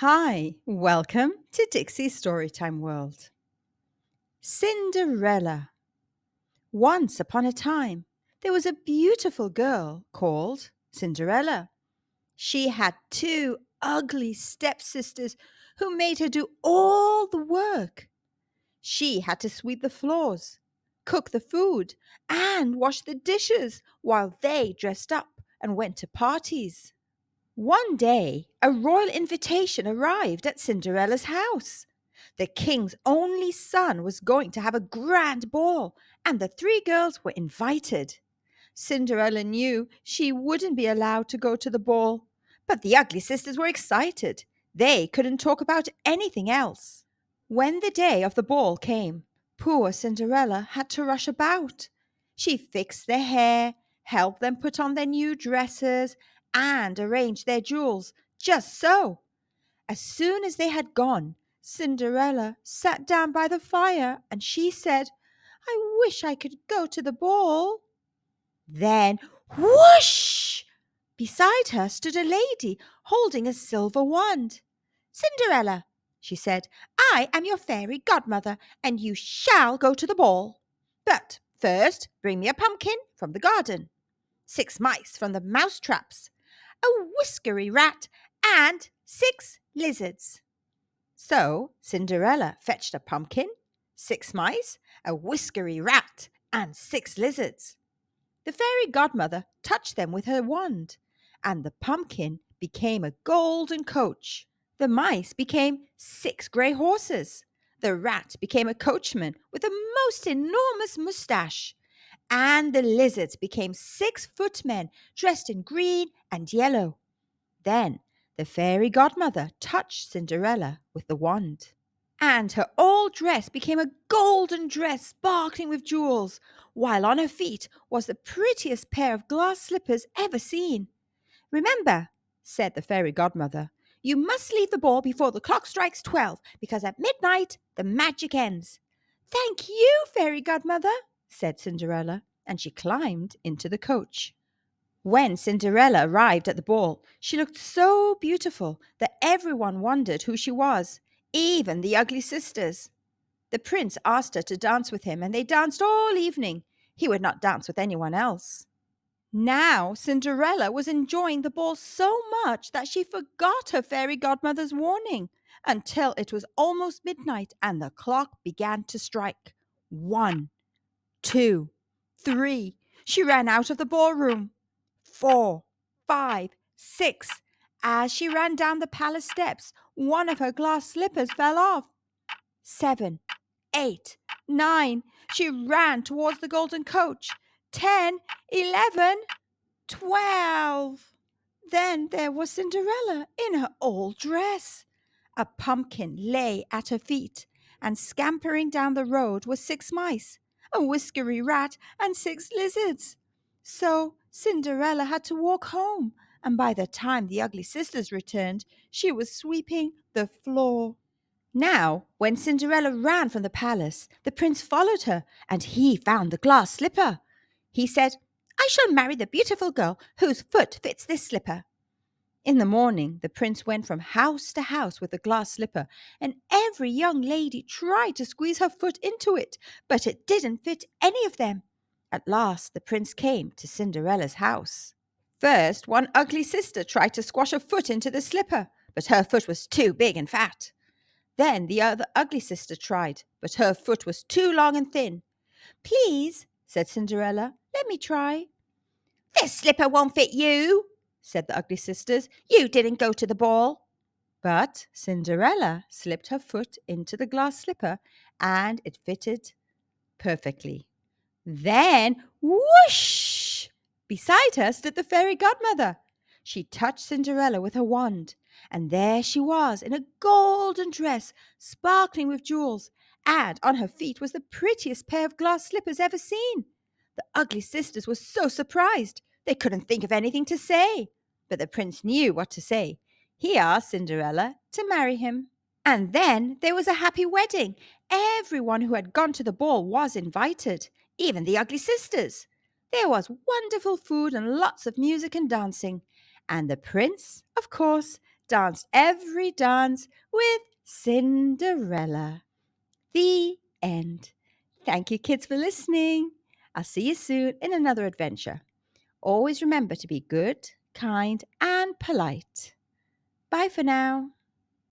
Hi, welcome to Dixie's Storytime World. Cinderella. Once upon a time, there was a beautiful girl called Cinderella. She had two ugly stepsisters who made her do all the work. She had to sweep the floors, cook the food, and wash the dishes while they dressed up and went to parties. One day, a royal invitation arrived at Cinderella's house. The king's only son was going to have a grand ball, and the three girls were invited. Cinderella knew she wouldn't be allowed to go to the ball, but the ugly sisters were excited. They couldn't talk about anything else. When the day of the ball came, poor Cinderella had to rush about. She fixed their hair, helped them put on their new dresses, and arranged their jewels just so. As soon as they had gone, Cinderella sat down by the fire and she said, "I wish I could go to the ball." Then, whoosh! Beside her stood a lady holding a silver wand. "Cinderella," she said, "I am your fairy godmother, and you shall go to the ball. But first bring me a pumpkin from the garden, 6 mice from the mouse traps, a whiskery rat, and 6 lizards." So Cinderella fetched a pumpkin, 6 mice, a whiskery rat, and 6 lizards. The fairy godmother touched them with her wand, and the pumpkin became a golden coach. The mice became 6 grey horses. The rat became a coachman with a most enormous moustache. And the lizards became 6 footmen dressed in green and yellow. Then the fairy godmother touched Cinderella with the wand, and her old dress became a golden dress sparkling with jewels, while on her feet was the prettiest pair of glass slippers ever seen. "Remember," said the fairy godmother, "you must leave the ball before the clock strikes 12, because at midnight the magic ends." "Thank you, fairy godmother," said Cinderella, and she climbed into the coach. When Cinderella arrived at the ball, she looked so beautiful that everyone wondered who she was, even the ugly sisters. The prince asked her to dance with him, and they danced all evening. He would not dance with anyone else. Now Cinderella was enjoying the ball so much that she forgot her fairy godmother's warning until it was almost midnight and the clock began to strike. 1, 2, 3. She ran out of the ballroom. 4, 5, 6. As she ran down the palace steps, one of her glass slippers fell off. 7, 8, 9. She ran towards the golden coach. 10, 11, 12. Then there was Cinderella in her old dress. A pumpkin lay at her feet, and scampering down the road were 6 mice, a whiskery rat, and 6 lizards. So Cinderella had to walk home, and by the time the ugly sisters returned, she was sweeping the floor. Now, when Cinderella ran from the palace, the prince followed her, and he found the glass slipper. He said, "I shall marry the beautiful girl whose foot fits this slipper." In the morning, the prince went from house to house with the glass slipper, and every young lady tried to squeeze her foot into it, but it didn't fit any of them. At last, the prince came to Cinderella's house. First, one ugly sister tried to squash her foot into the slipper, but her foot was too big and fat. Then the other ugly sister tried, but her foot was too long and thin. "Please," said Cinderella, "let me try." "This slipper won't fit you," said the ugly sisters. "You didn't go to the ball." But Cinderella slipped her foot into the glass slipper, and it fitted perfectly. Then, whoosh! Beside her stood the fairy godmother. She touched Cinderella with her wand, and there she was in a golden dress, sparkling with jewels, and on her feet was the prettiest pair of glass slippers ever seen. The ugly sisters were so surprised they couldn't think of anything to say. But the prince knew what to say. He asked Cinderella to marry him. And then there was a happy wedding. Everyone who had gone to the ball was invited, even the ugly sisters. There was wonderful food and lots of music and dancing. And the prince, of course, danced every dance with Cinderella. The end. Thank you, kids, for listening. I'll see you soon in another adventure. Always remember to be good, kind, and polite. Bye for now.